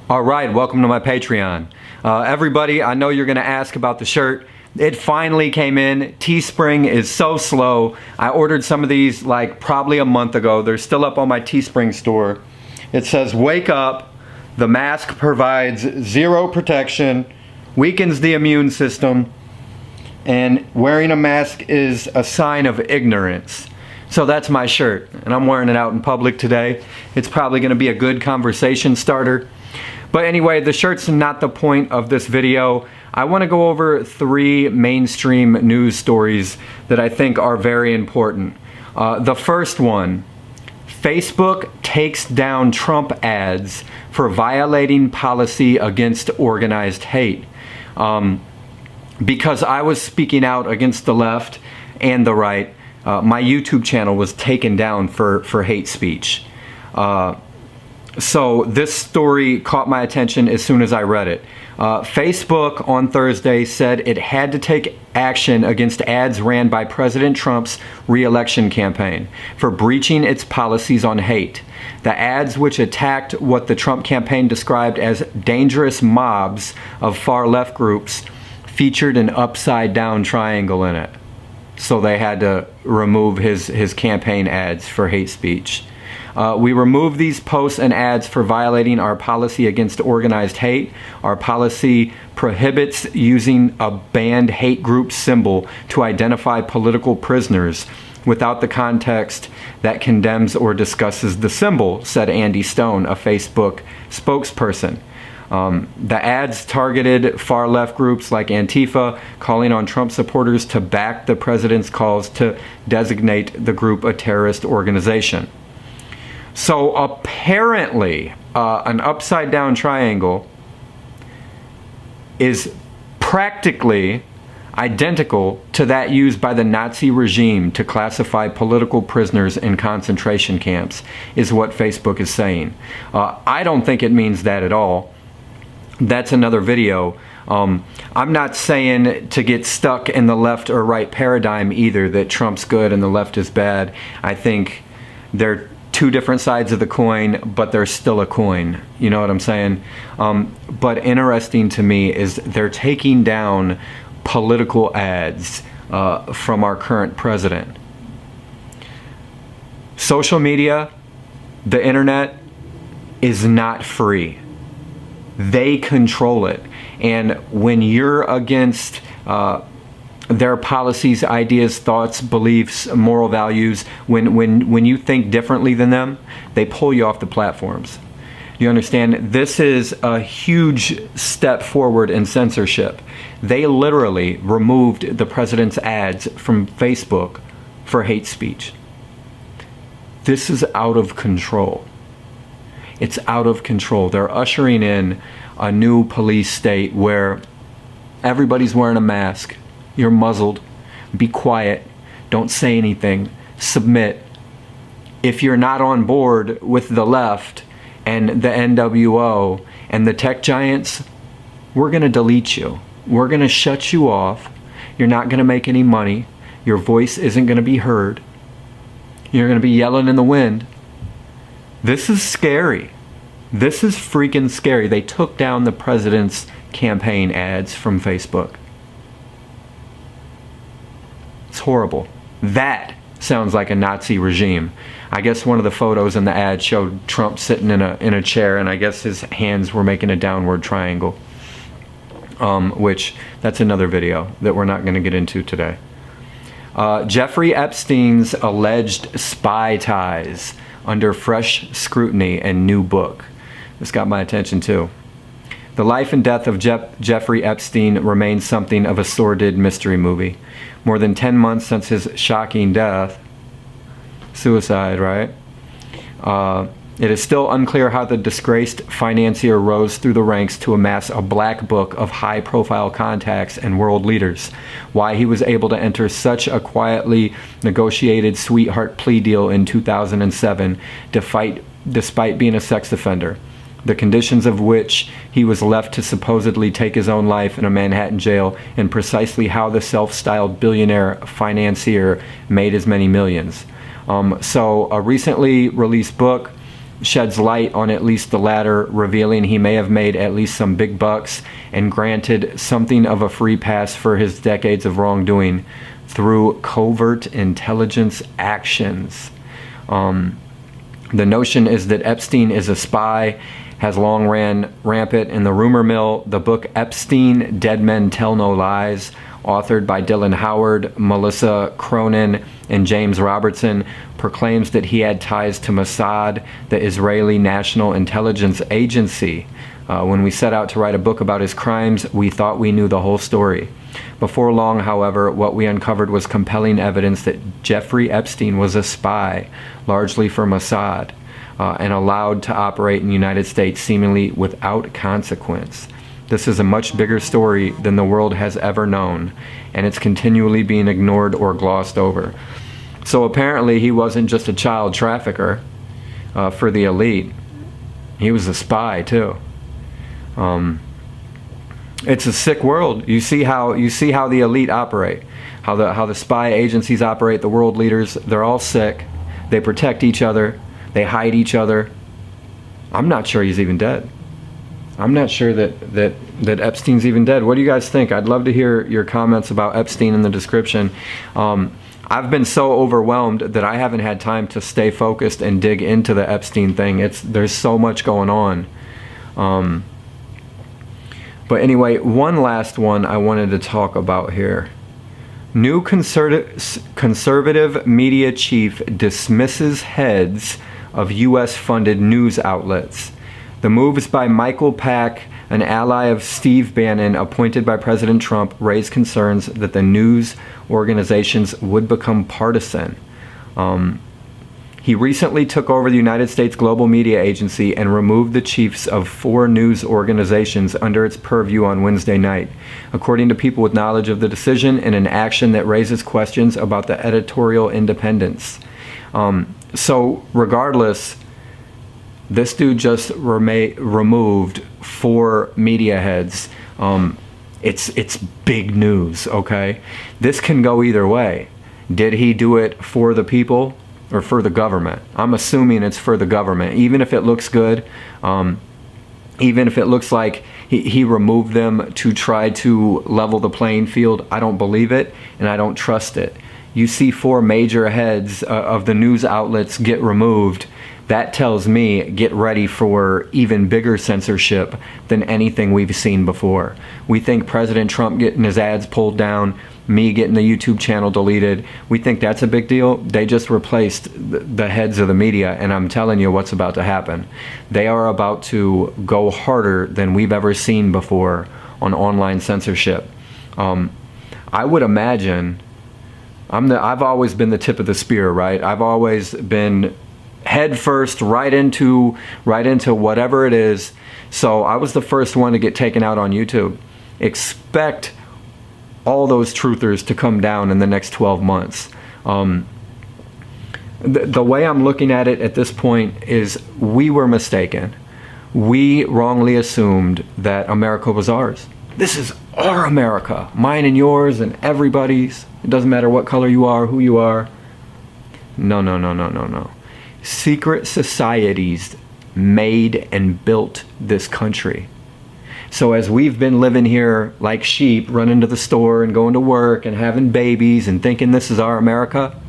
All right, welcome to my Patreon. Everybody, I know you're gonna ask about the shirt. It finally came in. Teespring is so slow. I ordered some of these like probably a month ago. They're still up on my Teespring store. It says, "Wake up, the mask provides zero protection, weakens the immune system, and wearing a mask is a sign of ignorance." So that's my shirt, and I'm wearing it out in public today. It's probably gonna be a good conversation starter. But anyway, the shirt's not the point of this video. I want to go over 3 mainstream news stories that I think are very important. The first one, Facebook takes down Trump ads for violating policy against organized hate. Because I was speaking out against the left and the right, my YouTube channel was taken down for hate speech. So this story caught my attention as soon as I read it. Facebook on Thursday said it had to take action against ads ran by President Trump's re-election campaign for breaching its policies on hate. The ads, which attacked what the Trump campaign described as dangerous mobs of far-left groups, featured an upside-down triangle in it. So they had to remove his campaign ads for hate speech. We remove these posts and ads for violating our policy against organized hate. Our policy prohibits using a banned hate group symbol to identify political prisoners without the context that condemns or discusses the symbol, said Andy Stone, a Facebook spokesperson. The ads targeted far-left groups like Antifa, calling on Trump supporters to back the president's calls to designate the group a terrorist organization. So apparently, an upside-down triangle is practically identical to that used by the Nazi regime to classify political prisoners in concentration camps, is what Facebook is saying. I don't think it means that at all. That's another video. I'm not saying to get stuck in the left or right paradigm either, that Trump's good and the left is bad. I think they're 2 different sides of the coin, but they're still a coin. You know what I'm saying? But interesting to me is they're taking down political ads from our current president. Social media, the internet, is not free. They control it. And when you're against their policies, ideas, thoughts, beliefs, moral values, when you think differently than them, they pull you off the platforms. You understand? This is a huge step forward in censorship. They literally removed the president's ads from Facebook for hate speech. This is out of control. It's out of control. They're ushering in a new police state where everybody's wearing a mask. You're muzzled. Be quiet. Don't say anything. Submit. If you're not on board with the left and the NWO and the tech giants, we're going to delete you. We're going to shut you off. You're not going to make any money. Your voice isn't going to be heard. You're going to be yelling in the wind. This is scary. This is freaking scary. They took down the president's campaign ads from Facebook. It's horrible. That sounds like a Nazi regime. I guess one of the photos in the ad showed Trump sitting in a chair, and I guess his hands were making a downward triangle. Which, that's another video that we're not going to get into today. Jeffrey Epstein's alleged spy ties under fresh scrutiny and new book. This got my attention too. The life and death of Jeffrey Epstein remains something of a sordid mystery movie. More than 10 months since his shocking death, suicide, right? It is still unclear how the disgraced financier rose through the ranks to amass a black book of high-profile contacts and world leaders, why he was able to enter such a quietly negotiated sweetheart plea deal in 2007 despite being a sex offender, the conditions of which he was left to supposedly take his own life in a Manhattan jail, and precisely how the self-styled billionaire financier made his many millions. So a recently released book sheds light on at least the latter, revealing he may have made at least some big bucks and granted something of a free pass for his decades of wrongdoing through covert intelligence actions. The notion is that Epstein is a spy, has long ran rampant in the rumor mill. The book Epstein, Dead Men Tell No Lies, authored by Dylan Howard, Melissa Cronin, and James Robertson, proclaims that he had ties to Mossad, the Israeli National Intelligence Agency. When we set out to write a book about his crimes, we thought we knew the whole story. Before long, however, what we uncovered was compelling evidence that Jeffrey Epstein was a spy, largely for Mossad, and allowed to operate in the United States seemingly without consequence. This is a much bigger story than the world has ever known, and it's continually being ignored or glossed over. So apparently he wasn't just a child trafficker for the elite. He was a spy too. It's a sick world. You see how the elite operate, how the spy agencies operate, the world leaders. They're all sick. They protect each other. They hide each other. I'm not sure he's even dead. I'm not sure that Epstein's even dead. What do you guys think? I'd love to hear your comments about Epstein in the description. I've been so overwhelmed that I haven't had time to stay focused and dig into the Epstein thing. There's so much going on. But anyway, one last one I wanted to talk about here. New conservative media chief dismisses heads of U.S.-funded news outlets. The moves by Michael Pack, an ally of Steve Bannon, appointed by President Trump, raised concerns that the news organizations would become partisan. He recently took over the United States Global Media Agency and removed the chiefs of 4 news organizations under its purview on Wednesday night, according to people with knowledge of the decision, in an action that raises questions about the editorial independence. So regardless, this dude just removed 4 media heads. It's big news, okay? This can go either way. Did he do it for the people or for the government? I'm assuming it's for the government. Even if it looks good, even if it looks like he removed them to try to level the playing field, I don't believe it and I don't trust it. You see 4 major heads of the news outlets get removed. That tells me get ready for even bigger censorship than anything we've seen before. We think President Trump getting his ads pulled down, me getting the YouTube channel deleted, we think that's a big deal. They just replaced the heads of the media, and I'm telling you what's about to happen. They are about to go harder than we've ever seen before on online censorship. I would imagine, I've always been the tip of the spear, right? I've always been head first, right into whatever it is. So I was the first one to get taken out on YouTube. Expect all those truthers to come down in the next 12 months. The way I'm looking at it at this point is we were mistaken. We wrongly assumed that America was ours. This is our America, mine and yours and everybody's. It doesn't matter what color you are, who you are. No. Secret societies made and built this country. So as we've been living here like sheep, running to the store and going to work and having babies and thinking this is our America,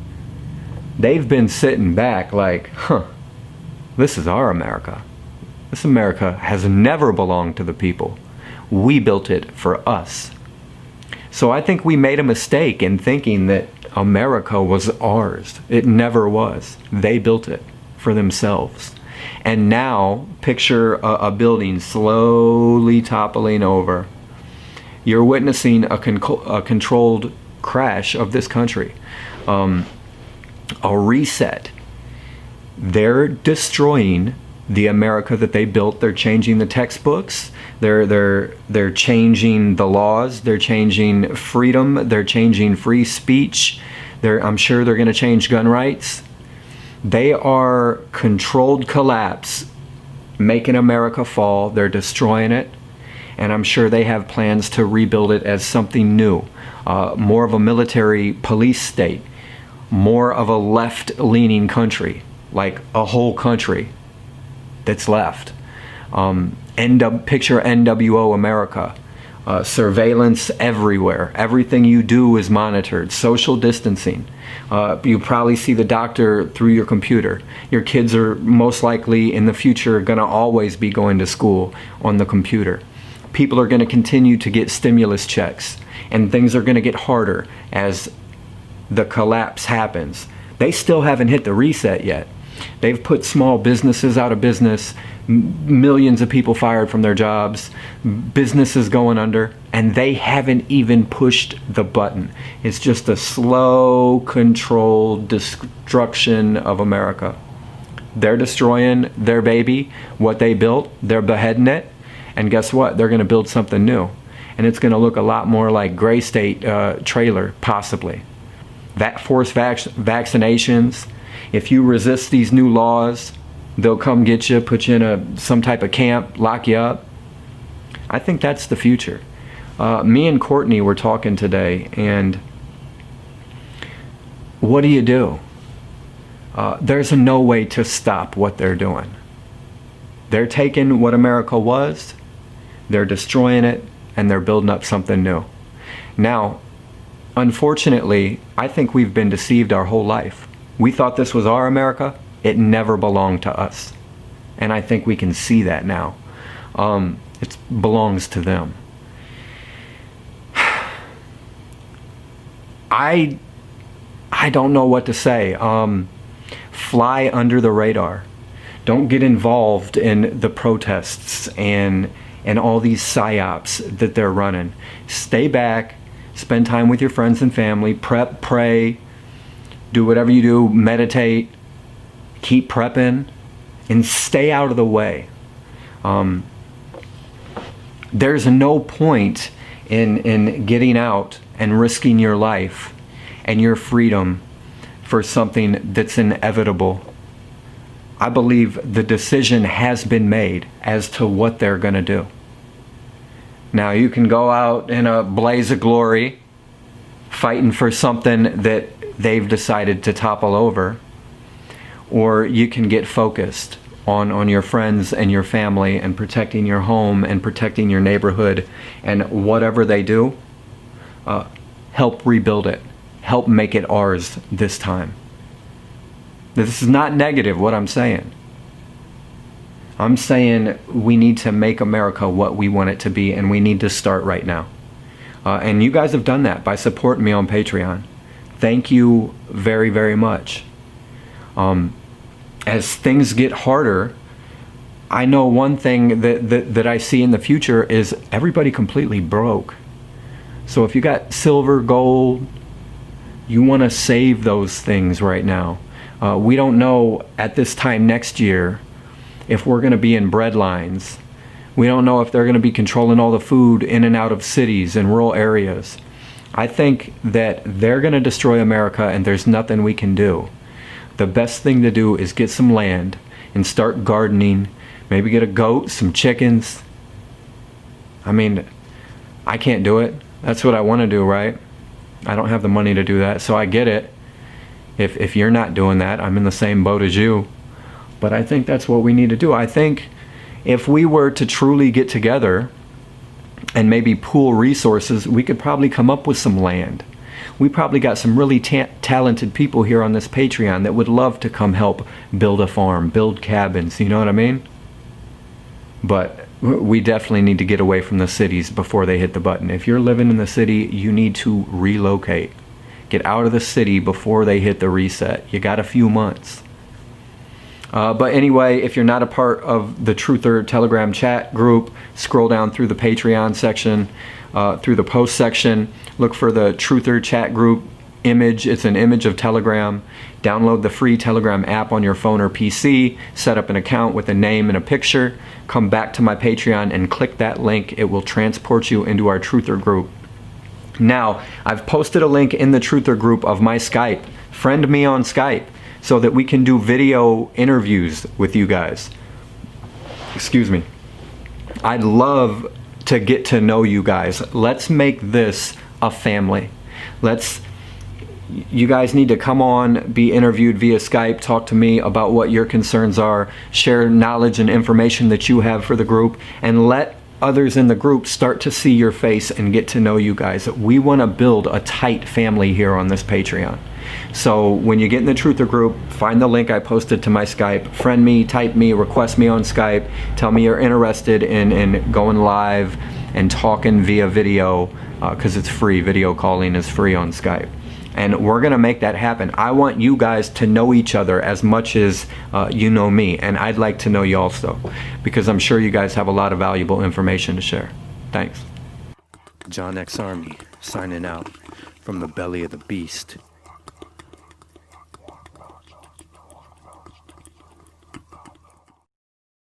they've been sitting back like, this is our America. This America has never belonged to the people. We built it for us. So I think we made a mistake in thinking that America was ours. It never was. They built it for themselves. And now, picture a building slowly toppling over. You're witnessing a controlled crash of this country. A reset. They're destroying the America that they built. They're changing the textbooks. They're changing the laws. They're changing freedom. They're changing free speech. I'm sure they're going to change gun rights. They are controlled collapse, making America fall. They're destroying it. And I'm sure they have plans to rebuild it as something new. More of a military police state. More of a left-leaning country. Like a whole country. that's left. Picture NWO America. Surveillance everywhere. Everything you do is monitored. Social distancing. You probably see the doctor through your computer. Your kids are most likely in the future going to always be going to school on the computer. People are going to continue to get stimulus checks, and things are going to get harder as the collapse happens. They still haven't hit the reset yet. They've put small businesses out of business, millions of people fired from their jobs, businesses going under, and they haven't even pushed the button. It's just a slow, controlled destruction of America. They're destroying their baby, what they built, they're beheading it, and guess what? They're going to build something new. And it's going to look a lot more like Gray State trailer, possibly. Forced vaccinations. If you resist these new laws, they'll come get you, put you in some type of camp, lock you up. I think that's the future. Me and Courtney were talking today, and what do? There's no way to stop what they're doing. They're taking what America was, they're destroying it, and they're building up something new. Now, unfortunately, I think we've been deceived our whole life. We thought this was our America. It never belonged to us. And I think we can see that now. It belongs to them. I don't know what to say. Fly under the radar. Don't get involved in the protests and all these psyops that they're running. Stay back. Spend time with your friends and family. Prep, pray. Do whatever you do. Meditate. Keep prepping. And stay out of the way. There's no point in getting out and risking your life and your freedom for something that's inevitable. I believe the decision has been made as to what they're going to do. Now, you can go out in a blaze of glory, fighting for something that they've decided to topple over, or you can get focused on your friends and your family and protecting your home and protecting your neighborhood, and whatever they do, help rebuild it. Help make it ours this time. This is not negative, what I'm saying. I'm saying we need to make America what we want it to be, and we need to start right now. And you guys have done that by supporting me on Patreon. Thank you very, very much. As things get harder, I know one thing that I see in the future is everybody completely broke. So if you got silver, gold, you want to save those things right now. We don't know at this time next year if we're going to be in bread lines. We don't know if they're going to be controlling all the food in and out of cities and rural areas. I think that they're going to destroy America, and there's nothing we can do. The best thing to do is get some land and start gardening. Maybe get a goat, some chickens. I mean, I can't do it. That's what I want to do, right? I don't have the money to do that, so I get it. If you're not doing that, I'm in the same boat as you. But I think that's what we need to do. I think if we were to truly get together and maybe pool resources, we could probably come up with some land. We probably got some really talented people here on this Patreon that would love to come help build a farm, build cabins, you know what I mean? But we definitely need to get away from the cities before they hit the button. If you're living in the city, you need to relocate. Get out of the city before they hit the reset. You got a few months. But anyway, if you're not a part of the Truther Telegram chat group, scroll down through the Patreon section, through the post section, look for the Truther chat group image. It's an image of Telegram. Download the free Telegram app on your phone or PC, set up an account with a name and a picture, come back to my Patreon and click that link. It will transport you into our Truther group. Now, I've posted a link in the Truther group of my Skype. Friend me on Skype so that we can do video interviews with you guys. Excuse me. I'd love to get to know you guys. Let's make this a family. Let's You guys need to come on, be interviewed via Skype, talk to me about what your concerns are, share knowledge and information that you have for the group, and let others in the group start to see your face and get to know you guys. We want to build a tight family here on this Patreon. So when you get in the Truther group, find the link I posted to my Skype, friend me, type me, request me on Skype, tell me you're interested in going live and talking via video, because it's free. Video calling is free on Skype. And we're going to make that happen. I want you guys to know each other as much as you know me. And I'd like to know you also, because I'm sure you guys have a lot of valuable information to share. Thanks. Jonxarmy signing out from the belly of the beast.